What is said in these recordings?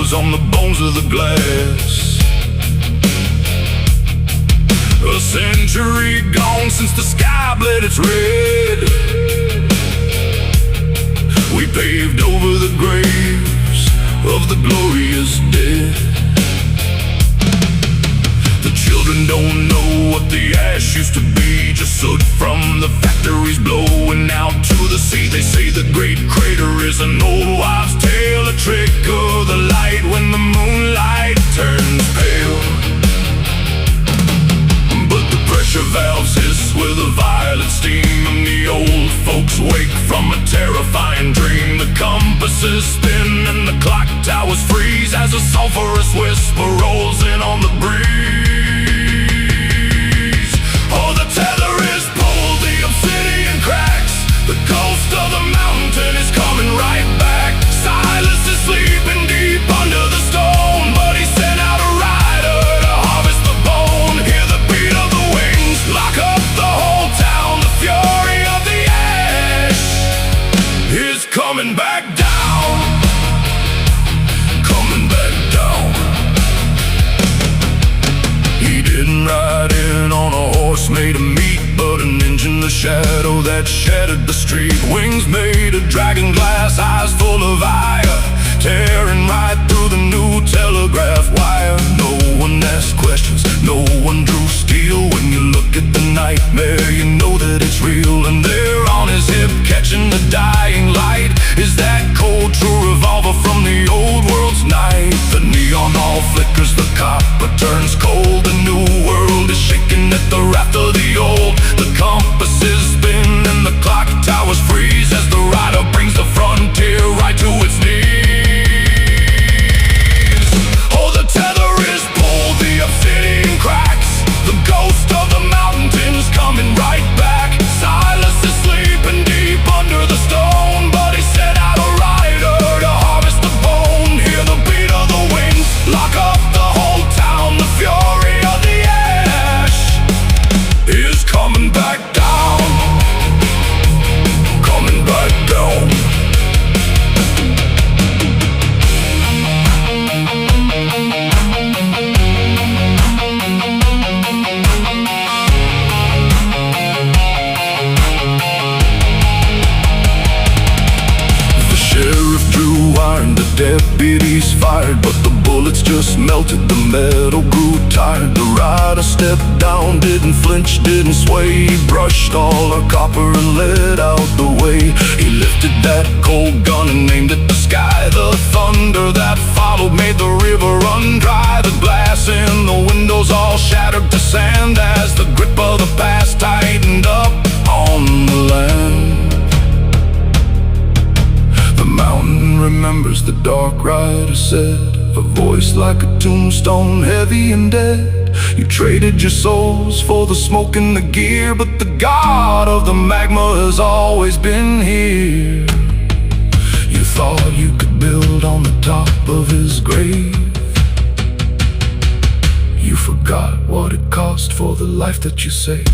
shadows on the bones of the glass. A century gone since the sky bled its red. We paved over the graves of the glorious dead. The children don't know what the ash used to be, just soot from the factories blowing out to the sea. They say the great crater is an old wives' tale, a trick of the light when the moonlight turns pale. But the pressure valves hiss with a violent steam, and the old folks wake from a terrifying dream. The compasses spin and the clock towers freeze as a sulphurous whisper rolls in on the breeze. Oh, the tether is pulled, the obsidian cracks. The ghost of the mountain is coming right back. Silas is sleeping deep under the stone, but he sent out a rider to harvest the bone. Hear the beat of the wings, lock up the whole town. The fury of the ash is coming back down, coming back down. He didn't ride in on a horse made of meat, but an engine, the shadow that shattered the street. Wings made of dragon glass, eyes full of ire, tearing right through the new telegraph wire. No one asked questions, no one drew steel. When you look at the nightmare, you know that it's real. And there on his hip, catching the dying light, is that cold true revolver from the old world's night. The neon all flickers, the copper turns cold. The new world is shaking at the wrath of the old. The compasses spin and the clock towers freeze as the rider brings the frontier right to its knees. Oh, the tether is pulled, the obsidian cracks. The ghost of the mountain's coming right back. Silas is sleeping deep under the stone, but he sent out a rider to harvest the bone. Hear the beat of the wings, lock up the whole town. The fury of the ash is coming back down, coming back down. The sheriff drew wire and the deputies fired, but the bullets just melted, the metal grew tired. The rider stepped down, didn't flinch, didn't sway. He brushed all the copper and led out the way. He lifted that cold gun and aimed at the sky. The thunder that followed made the river run dry. The glass in the windows all shattered to sand as the grip of the past tightened up on the land. The mountain remembers, the dark rider said, a voice like a tombstone, heavy and dead. You traded your souls for the smoke and the gear, but the god of the magma has always been here. You thought you could build on the top of his grave. You forgot what it cost for the life that you saved.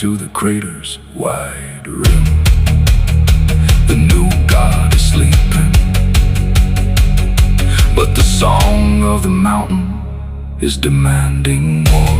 To the crater's wide rim. The new god is sleeping, but the song of the mountain is demanding more.